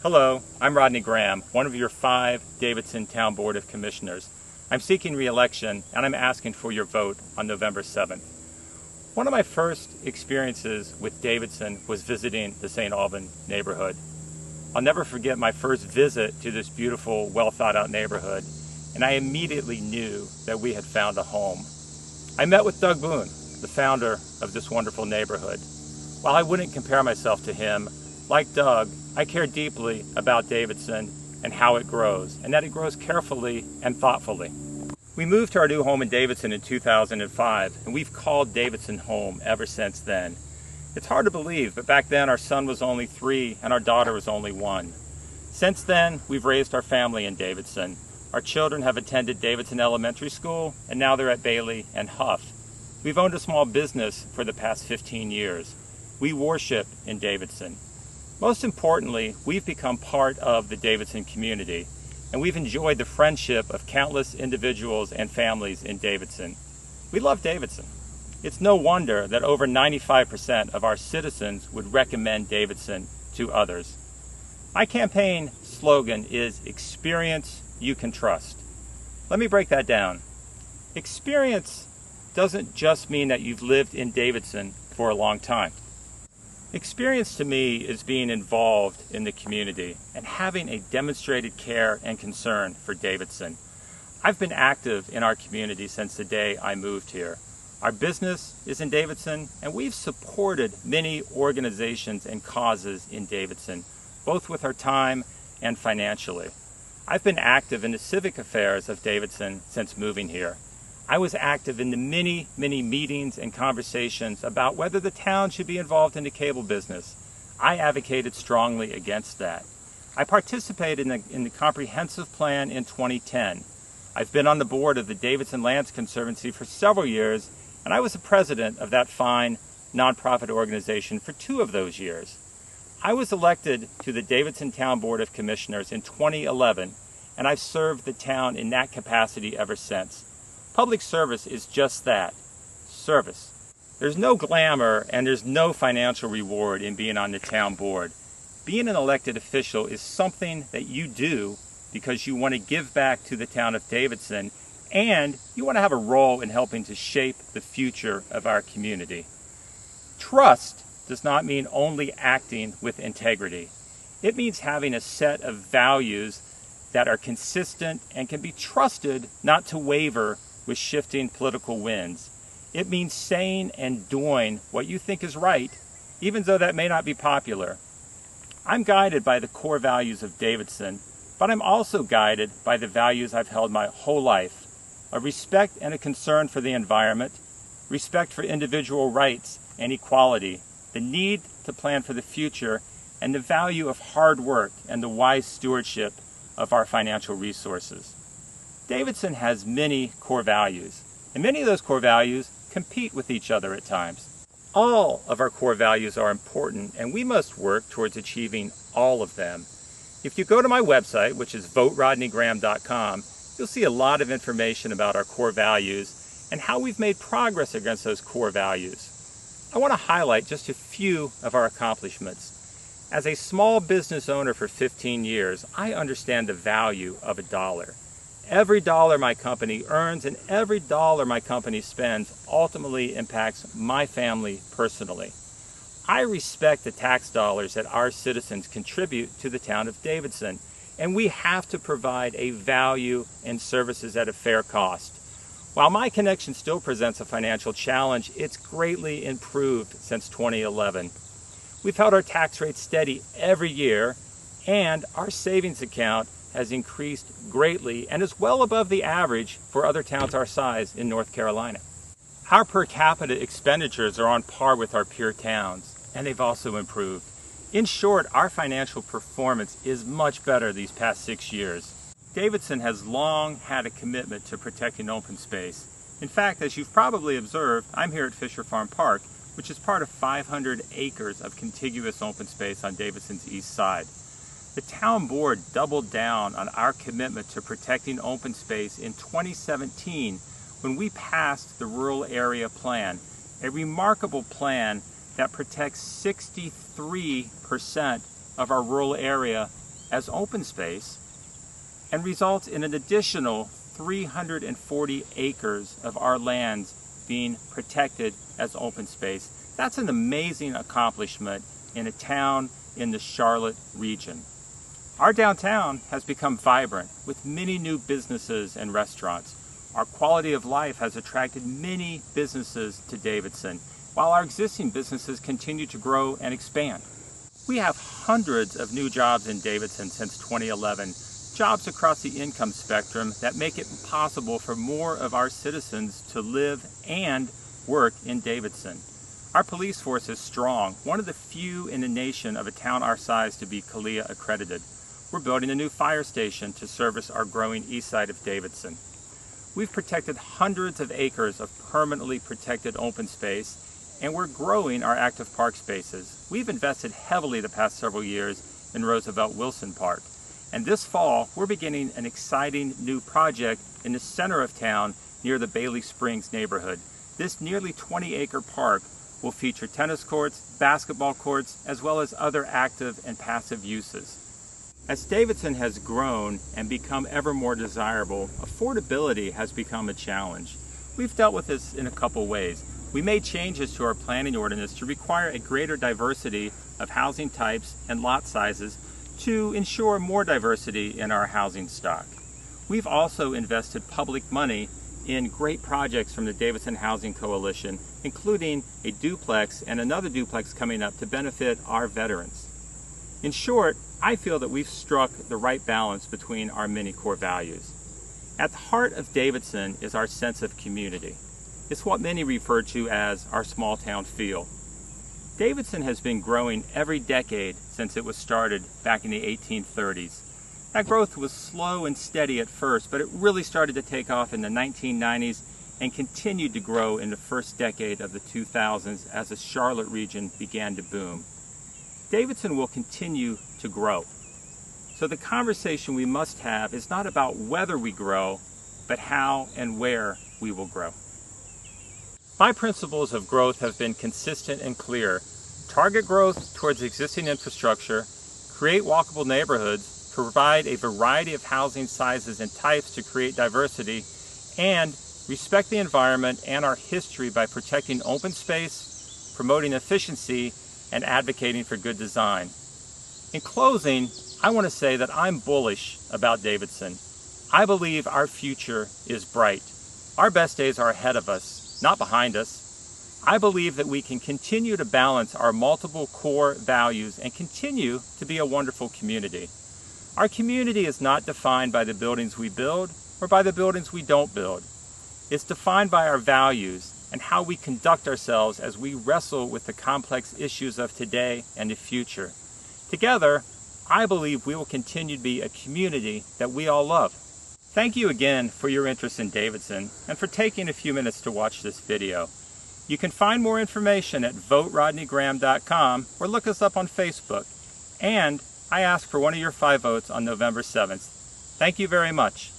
Hello, I'm Rodney Graham, one of your 5 Davidson Town Board of Commissioners. I'm seeking re-election and I'm asking for your vote on November 7th. One of my first experiences with Davidson was visiting the St. Alban neighborhood. I'll never forget my first visit to this beautiful, well thought out neighborhood, and I immediately knew that we had found a home. I met with Doug Boone, the founder of this wonderful neighborhood. While I wouldn't compare myself to him, like Doug, I care deeply about Davidson and how it grows, and that it grows carefully and thoughtfully. We moved to our new home in Davidson in 2005, and we've called Davidson home ever since then. It's hard to believe, but back then our son was only 3 and our daughter was only 1. Since then, we've raised our family in Davidson. Our children have attended Davidson Elementary School, and now they're at Bailey and Huff. We've owned a small business for the past 15 years. We worship in Davidson. Most importantly, we've become part of the Davidson community, and we've enjoyed the friendship of countless individuals and families in Davidson. We love Davidson. It's no wonder that over 95% of our citizens would recommend Davidson to others. My campaign slogan is "Experience you can trust." Let me break that down. Experience doesn't just mean that you've lived in Davidson for a long time. Experience to me is being involved in the community and having a demonstrated care and concern for Davidson. I've been active in our community since the day I moved here. Our business is in Davidson, and we've supported many organizations and causes in Davidson, both with our time and financially. I've been active in the civic affairs of Davidson since moving here. I was active in the many meetings and conversations about whether the town should be involved in the cable business. I advocated strongly against that. I participated in the comprehensive plan in 2010. I've been on the board of the Davidson Lands Conservancy for several years, and I was the president of that fine nonprofit organization for 2 of those years. I was elected to the Davidson Town Board of Commissioners in 2011, and I've served the town in that capacity ever since. Public service is just that, service. There's no glamour and there's no financial reward in being on the town board. Being an elected official is something that you do because you want to give back to the town of Davidson and you want to have a role in helping to shape the future of our community. Trust does not mean only acting with integrity. It means having a set of values that are consistent and can be trusted not to waver with shifting political winds. It means saying and doing what you think is right, even though that may not be popular. I'm guided by the core values of Davidson, but I'm also guided by the values I've held my whole life: a respect and a concern for the environment, respect for individual rights and equality, the need to plan for the future, and the value of hard work and the wise stewardship of our financial resources. Davidson has many core values, and many of those core values compete with each other at times. All of our core values are important, and we must work towards achieving all of them. If you go to my website, which is voterodneygraham.com, you'll see a lot of information about our core values and how we've made progress against those core values. I want to highlight just a few of our accomplishments. As a small business owner for 15 years, I understand the value of a dollar. Every dollar my company earns and every dollar my company spends ultimately impacts my family personally. I respect the tax dollars that our citizens contribute to the town of Davidson, and we have to provide a value and services at a fair cost. While my connection still presents a financial challenge, it's greatly improved since 2011. We've held our tax rate steady every year, and our savings account has increased greatly and is well above the average for other towns our size in North Carolina. Our per capita expenditures are on par with our peer towns, and they've also improved. In short, our financial performance is much better these past 6 years. Davidson has long had a commitment to protecting open space. In fact, as you've probably observed, I'm here at Fisher Farm Park, which is part of 500 acres of contiguous open space on Davidson's east side. The town board doubled down on our commitment to protecting open space in 2017 when we passed the Rural Area Plan, a remarkable plan that protects 63% of our rural area as open space and results in an additional 340 acres of our lands being protected as open space. That's an amazing accomplishment in a town in the Charlotte region. Our downtown has become vibrant with many new businesses and restaurants. Our quality of life has attracted many businesses to Davidson, while our existing businesses continue to grow and expand. We have hundreds of new jobs in Davidson since 2011, jobs across the income spectrum that make it possible for more of our citizens to live and work in Davidson. Our police force is strong, one of the few in the nation of a town our size to be CALEA accredited. We're building a new fire station to service our growing east side of Davidson. We've protected hundreds of acres of permanently protected open space, and we're growing our active park spaces. We've invested heavily the past several years in Roosevelt Wilson Park. And this fall, we're beginning an exciting new project in the center of town near the Bailey Springs neighborhood. This nearly 20-acre park will feature tennis courts, basketball courts, as well as other active and passive uses. As Davidson has grown and become ever more desirable, affordability has become a challenge. We've dealt with this in a couple ways. We made changes to our planning ordinance to require a greater diversity of housing types and lot sizes to ensure more diversity in our housing stock. We've also invested public money in great projects from the Davidson Housing Coalition, including a duplex and another duplex coming up to benefit our veterans. In short, I feel that we've struck the right balance between our many core values. At the heart of Davidson is our sense of community. It's what many refer to as our small town feel. Davidson has been growing every decade since it was started back in the 1830s. That growth was slow and steady at first, but it really started to take off in the 1990s and continued to grow in the first decade of the 2000s as the Charlotte region began to boom. Davidson will continue to grow. So the conversation we must have is not about whether we grow, but how and where we will grow. My principles of growth have been consistent and clear. Target growth towards existing infrastructure, create walkable neighborhoods, provide a variety of housing sizes and types to create diversity, and respect the environment and our history by protecting open space, promoting efficiency, and advocating for good design. In closing, I want to say that I'm bullish about Davidson. I believe our future is bright. Our best days are ahead of us, not behind us. I believe that we can continue to balance our multiple core values and continue to be a wonderful community. Our community is not defined by the buildings we build or by the buildings we don't build. It's defined by our values and how we conduct ourselves as we wrestle with the complex issues of today and the future. Together, I believe we will continue to be a community that we all love. Thank you again for your interest in Davidson and for taking a few minutes to watch this video. You can find more information at voterodneygraham.com or look us up on Facebook. And I ask for one of your 5 votes on November 7th. Thank you very much.